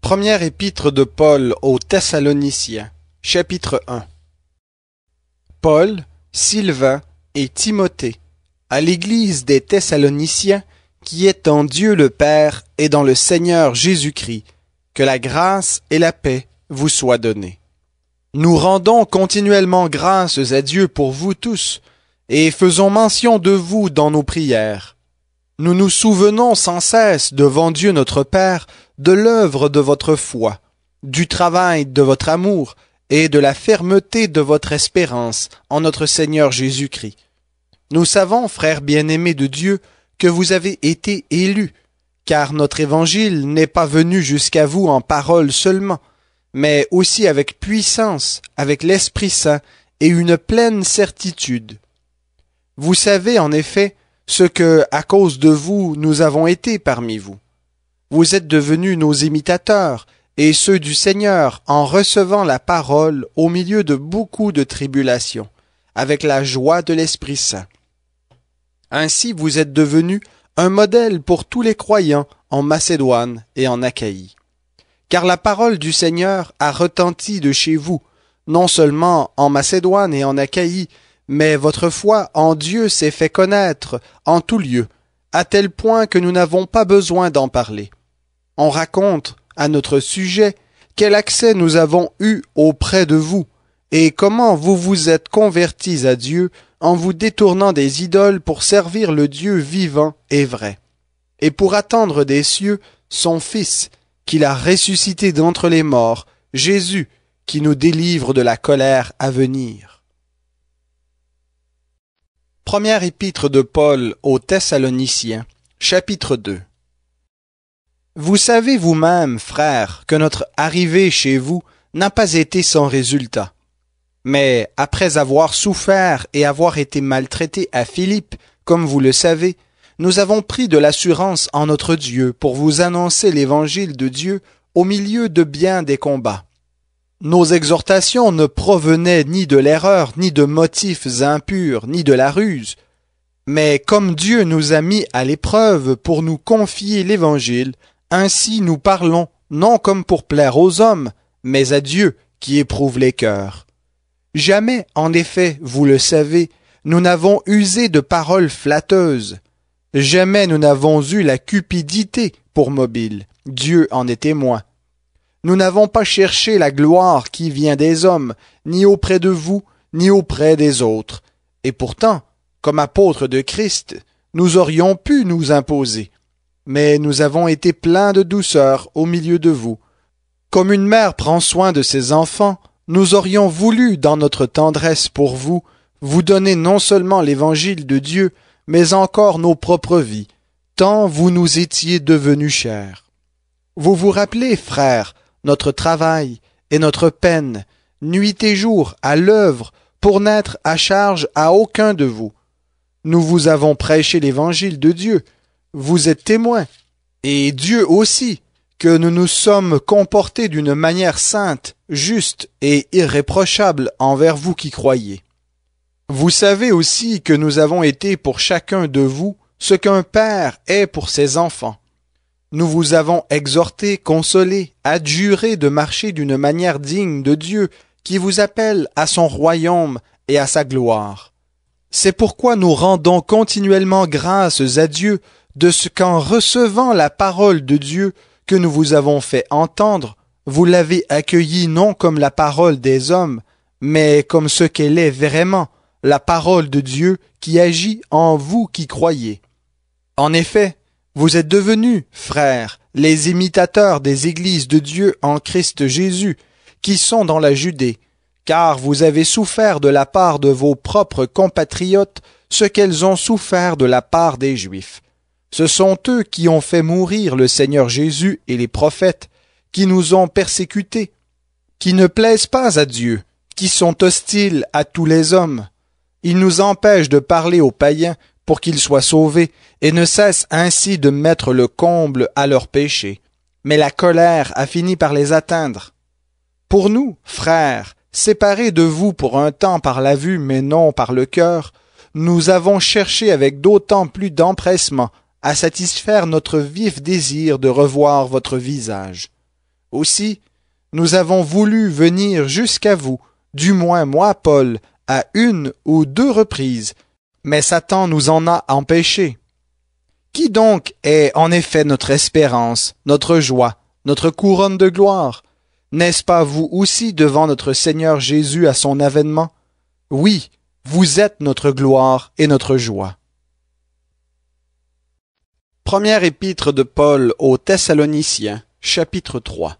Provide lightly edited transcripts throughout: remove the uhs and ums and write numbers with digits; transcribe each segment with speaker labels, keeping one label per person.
Speaker 1: Première épître de Paul aux Thessaloniciens, chapitre 1. Paul, Sylvain et Timothée, à l'église des Thessaloniciens, qui est en Dieu le Père et dans le Seigneur Jésus-Christ, que la grâce et la paix vous soient données. Nous rendons continuellement grâces à Dieu pour vous tous, et faisons mention de vous dans nos prières. Nous nous souvenons sans cesse devant Dieu notre Père de l'œuvre de votre foi, du travail de votre amour et de la fermeté de votre espérance en notre Seigneur Jésus-Christ. Nous savons, frères bien-aimés de Dieu, que vous avez été élus, car notre évangile n'est pas venu jusqu'à vous en parole seulement, mais aussi avec puissance, avec l'Esprit Saint et une pleine certitude. Vous savez en effet ce que, à cause de vous, nous avons été parmi vous. Vous êtes devenus nos imitateurs et ceux du Seigneur en recevant la parole au milieu de beaucoup de tribulations, avec la joie de l'Esprit Saint. Ainsi vous êtes devenus un modèle pour tous les croyants en Macédoine et en Achaïe. Car la parole du Seigneur a retenti de chez vous, non seulement en Macédoine et en Achaïe, mais votre foi en Dieu s'est fait connaître en tout lieu, à tel point que nous n'avons pas besoin d'en parler. On raconte, à notre sujet, quel accès nous avons eu auprès de vous, et comment vous vous êtes convertis à Dieu en vous détournant des idoles pour servir le Dieu vivant et vrai, et pour attendre des cieux son Fils, qu'il a ressuscité d'entre les morts, Jésus, qui nous délivre de la colère à venir. Première épître de Paul aux Thessaloniciens, chapitre 2. Vous savez vous-même, frères, que notre arrivée chez vous n'a pas été sans résultat. Mais après avoir souffert et avoir été maltraités à Philippe, comme vous le savez, nous avons pris de l'assurance en notre Dieu pour vous annoncer l'évangile de Dieu au milieu de bien des combats. Nos exhortations ne provenaient ni de l'erreur, ni de motifs impurs, ni de la ruse. Mais comme Dieu nous a mis à l'épreuve pour nous confier l'évangile, ainsi nous parlons, non comme pour plaire aux hommes, mais à Dieu qui éprouve les cœurs. Jamais, en effet, vous le savez, nous n'avons usé de paroles flatteuses. Jamais nous n'avons eu la cupidité pour mobile. Dieu en est témoin. Nous n'avons pas cherché la gloire qui vient des hommes, ni auprès de vous, ni auprès des autres. Et pourtant, comme apôtres de Christ, nous aurions pu nous imposer. Mais nous avons été pleins de douceur au milieu de vous. Comme une mère prend soin de ses enfants, nous aurions voulu, dans notre tendresse pour vous, vous donner non seulement l'évangile de Dieu, mais encore nos propres vies, tant vous nous étiez devenus chers. Vous vous rappelez, frères, notre travail et notre peine, nuit et jour, à l'œuvre, pour n'être à charge à aucun de vous. Nous vous avons prêché l'évangile de Dieu, vous êtes témoins, et Dieu aussi, que nous nous sommes comportés d'une manière sainte, juste et irréprochable envers vous qui croyez. Vous savez aussi que nous avons été pour chacun de vous ce qu'un père est pour ses enfants. Nous vous avons exhorté, consolé, adjuré de marcher d'une manière digne de Dieu qui vous appelle à son royaume et à sa gloire. C'est pourquoi nous rendons continuellement grâces à Dieu de ce qu'en recevant la parole de Dieu que nous vous avons fait entendre, vous l'avez accueillie non comme la parole des hommes, mais comme ce qu'elle est vraiment, la parole de Dieu qui agit en vous qui croyez. En effet, vous êtes devenus, frères, les imitateurs des églises de Dieu en Christ Jésus, qui sont dans la Judée, car vous avez souffert de la part de vos propres compatriotes ce qu'elles ont souffert de la part des Juifs. Ce sont eux qui ont fait mourir le Seigneur Jésus et les prophètes, qui nous ont persécutés, qui ne plaisent pas à Dieu, qui sont hostiles à tous les hommes. Ils nous empêchent de parler aux païens pour qu'ils soient sauvés, et ne cessent ainsi de mettre le comble à leurs péchés. Mais la colère a fini par les atteindre. Pour nous, frères, séparés de vous pour un temps par la vue mais non par le cœur, nous avons cherché avec d'autant plus d'empressement à satisfaire notre vif désir de revoir votre visage. Aussi, nous avons voulu venir jusqu'à vous, du moins moi, Paul, à 1 ou 2 reprises, mais Satan nous en a empêchés. Qui donc est en effet notre espérance, notre joie, notre couronne de gloire? N'est-ce pas vous aussi devant notre Seigneur Jésus à son avènement? Oui, vous êtes notre gloire et notre joie. Première épître de Paul aux Thessaloniciens, chapitre 3.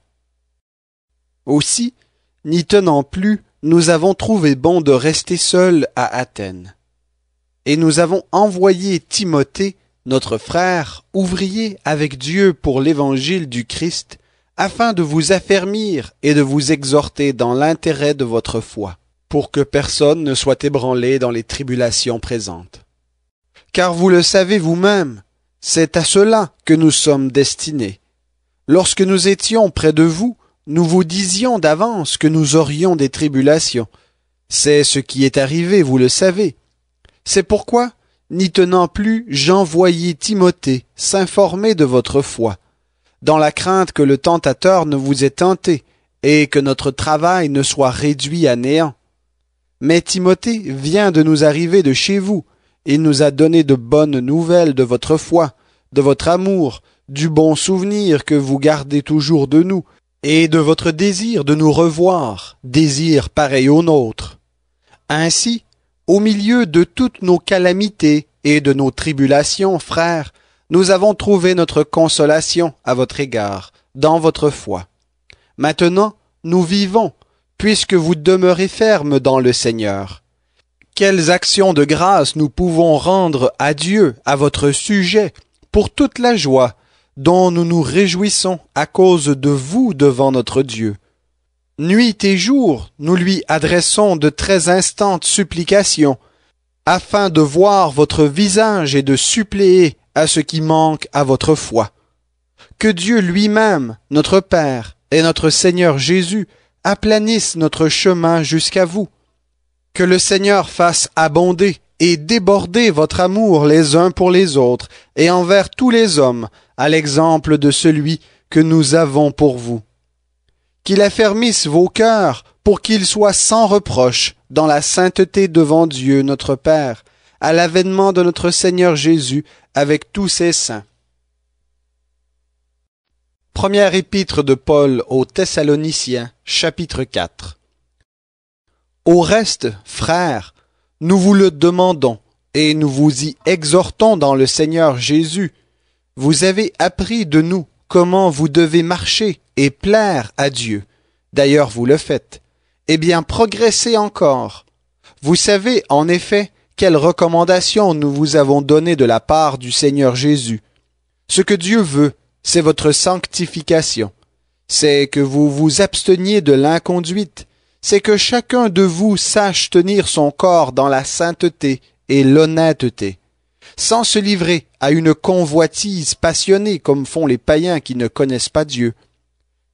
Speaker 1: Aussi, n'y tenant plus, nous avons trouvé bon de rester seuls à Athènes. Et nous avons envoyé Timothée, notre frère, ouvrier avec Dieu pour l'évangile du Christ, afin de vous affermir et de vous exhorter dans l'intérêt de votre foi, pour que personne ne soit ébranlé dans les tribulations présentes. Car vous le savez vous-même, c'est à cela que nous sommes destinés. Lorsque nous étions près de vous, nous vous disions d'avance que nous aurions des tribulations. C'est ce qui est arrivé, vous le savez. C'est pourquoi, n'y tenant plus, j'envoyai Timothée s'informer de votre foi, dans la crainte que le tentateur ne vous ait tenté, et que notre travail ne soit réduit à néant. Mais Timothée vient de nous arriver de chez vous. Il nous a donné de bonnes nouvelles de votre foi, de votre amour, du bon souvenir que vous gardez toujours de nous, et de votre désir de nous revoir, désir pareil au nôtre. Ainsi, au milieu de toutes nos calamités et de nos tribulations, frères, nous avons trouvé notre consolation à votre égard, dans votre foi. Maintenant, nous vivons, puisque vous demeurez fermes dans le Seigneur. Quelles actions de grâce nous pouvons rendre à Dieu à votre sujet pour toute la joie dont nous nous réjouissons à cause de vous devant notre Dieu. Nuit et jour, nous lui adressons de très instantes supplications, afin de voir votre visage et de suppléer à ce qui manque à votre foi. Que Dieu lui-même, notre Père et notre Seigneur Jésus, aplanissent notre chemin jusqu'à vous. Que le Seigneur fasse abonder et déborder votre amour les uns pour les autres et envers tous les hommes, à l'exemple de celui que nous avons pour vous. Qu'il affermisse vos cœurs pour qu'ils soient sans reproche dans la sainteté devant Dieu notre Père, à l'avènement de notre Seigneur Jésus avec tous ses saints. Première épître de Paul aux Thessaloniciens, chapitre 4. Au reste, frères, nous vous le demandons, et nous vous y exhortons dans le Seigneur Jésus. Vous avez appris de nous comment vous devez marcher et plaire à Dieu. D'ailleurs, vous le faites. Eh bien, progressez encore. Vous savez, en effet, quelles recommandations nous vous avons données de la part du Seigneur Jésus. Ce que Dieu veut, c'est votre sanctification. C'est que vous vous absteniez de l'inconduite. C'est que chacun de vous sache tenir son corps dans la sainteté et l'honnêteté, sans se livrer à une convoitise passionnée comme font les païens qui ne connaissent pas Dieu.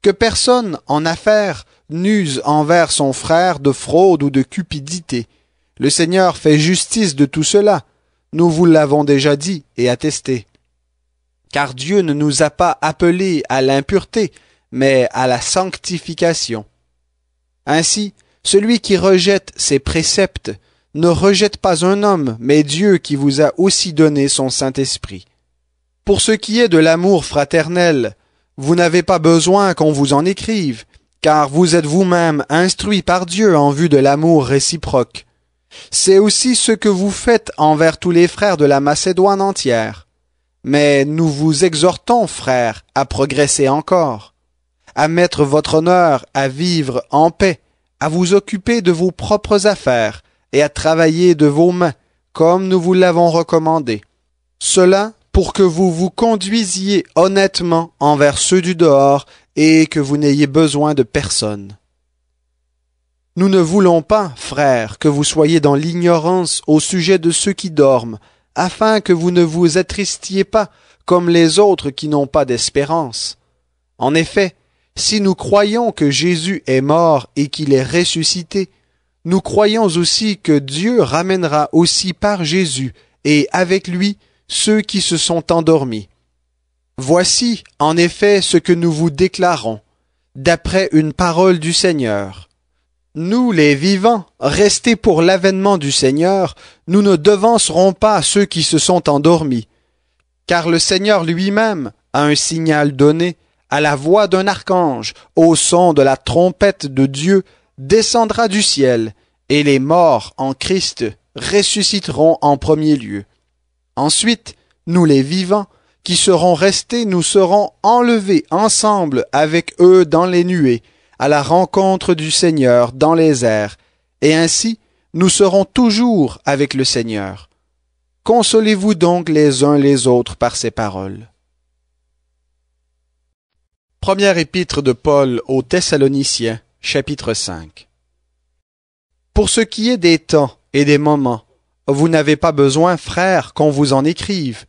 Speaker 1: Que personne, en affaires, n'use envers son frère de fraude ou de cupidité. Le Seigneur fait justice de tout cela. Nous vous l'avons déjà dit et attesté. Car Dieu ne nous a pas appelés à l'impureté, mais à la sanctification. Ainsi, celui qui rejette ses préceptes ne rejette pas un homme, mais Dieu qui vous a aussi donné son Saint-Esprit. Pour ce qui est de l'amour fraternel, vous n'avez pas besoin qu'on vous en écrive, car vous êtes vous-même instruits par Dieu en vue de l'amour réciproque. C'est aussi ce que vous faites envers tous les frères de la Macédoine entière. Mais nous vous exhortons, frères, à progresser encore, à mettre votre honneur à vivre en paix, à vous occuper de vos propres affaires et à travailler de vos mains, comme nous vous l'avons recommandé. Cela pour que vous vous conduisiez honnêtement envers ceux du dehors et que vous n'ayez besoin de personne. Nous ne voulons pas, frères, que vous soyez dans l'ignorance au sujet de ceux qui dorment, afin que vous ne vous attristiez pas comme les autres qui n'ont pas d'espérance. En effet, si nous croyons que Jésus est mort et qu'il est ressuscité, nous croyons aussi que Dieu ramènera aussi par Jésus et avec lui ceux qui se sont endormis. Voici, en effet, ce que nous vous déclarons. d'après une parole du Seigneur. Nous, les vivants, restés pour l'avènement du Seigneur, nous ne devancerons pas ceux qui se sont endormis. Car le Seigneur lui-même a un signal donné, à la voix d'un archange, au son de la trompette de Dieu, descendra du ciel, et les morts en Christ ressusciteront en premier lieu. Ensuite, nous les vivants, qui serons restés, nous serons enlevés ensemble avec eux dans les nuées, à la rencontre du Seigneur dans les airs, et ainsi nous serons toujours avec le Seigneur. Consolez-vous donc les uns les autres par ces paroles. Première épître de Paul aux Thessaloniciens, chapitre 5. Pour ce qui est des temps et des moments, vous n'avez pas besoin, frères, qu'on vous en écrive,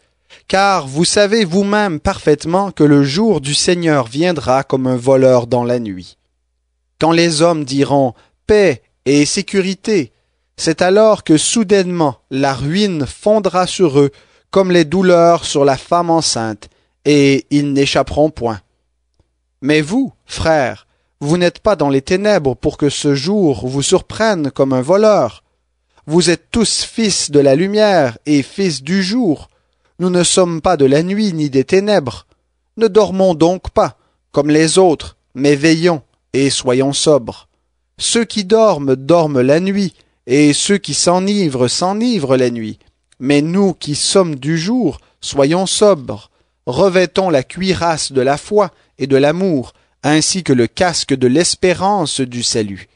Speaker 1: car vous savez vous-même parfaitement que le jour du Seigneur viendra comme un voleur dans la nuit. Quand les hommes diront « paix et sécurité », c'est alors que soudainement la ruine fondra sur eux comme les douleurs sur la femme enceinte, et ils n'échapperont point. Mais vous, frères, vous n'êtes pas dans les ténèbres pour que ce jour vous surprenne comme un voleur. Vous êtes tous fils de la lumière et fils du jour. Nous ne sommes pas de la nuit ni des ténèbres. Ne dormons donc pas, comme les autres, mais veillons et soyons sobres. Ceux qui dorment, dorment la nuit, et ceux qui s'enivrent, s'enivrent la nuit. Mais nous qui sommes du jour, soyons sobres. Revêtons la cuirasse de la foi et de l'amour, ainsi que le casque de l'espérance du salut.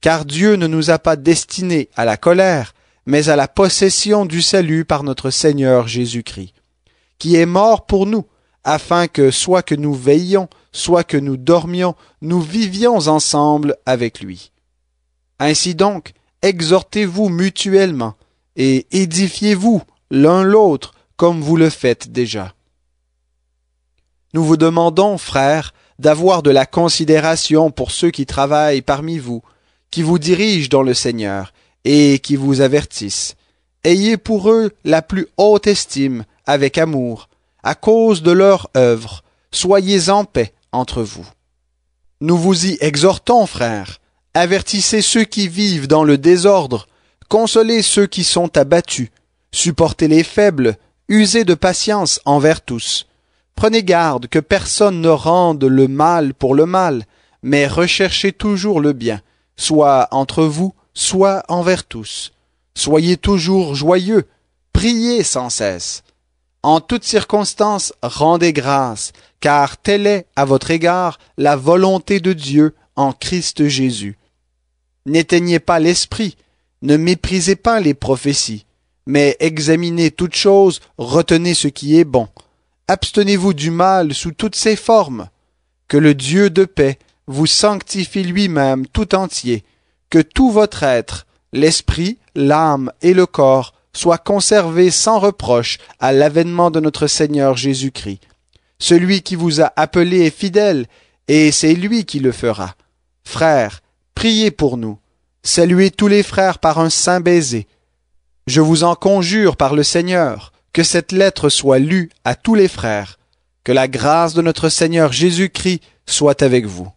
Speaker 1: Car Dieu ne nous a pas destinés à la colère, mais à la possession du salut par notre Seigneur Jésus-Christ, qui est mort pour nous, afin que, soit que nous veillions, soit que nous dormions, nous vivions ensemble avec lui. Ainsi donc, exhortez-vous mutuellement, et édifiez-vous l'un l'autre, comme vous le faites déjà. Nous vous demandons, frères, d'avoir de la considération pour ceux qui travaillent parmi vous, qui vous dirigent dans le Seigneur, et qui vous avertissent. Ayez pour eux la plus haute estime, avec amour, à cause de leur œuvre. Soyez en paix entre vous. Nous vous y exhortons, frères. Avertissez ceux qui vivent dans le désordre, consolez ceux qui sont abattus, supportez les faibles, usez de patience envers tous. Prenez garde que personne ne rende le mal pour le mal, mais recherchez toujours le bien, soit entre vous, soit envers tous. Soyez toujours joyeux, priez sans cesse. En toutes circonstances, rendez grâce, car telle est, à votre égard, la volonté de Dieu en Christ Jésus. N'éteignez pas l'esprit, ne méprisez pas les prophéties, mais examinez toutes choses, retenez ce qui est bon. Abstenez-vous du mal sous toutes ses formes. Que le Dieu de paix vous sanctifie lui-même tout entier, que tout votre être, l'esprit, l'âme et le corps, soient conservés sans reproche à l'avènement de notre Seigneur Jésus-Christ. Celui qui vous a appelé est fidèle, et c'est lui qui le fera. Frères, priez pour nous. Saluez tous les frères par un saint baiser. Je vous en conjure par le Seigneur, que cette lettre soit lue à tous les frères. Que la grâce de notre Seigneur Jésus-Christ soit avec vous.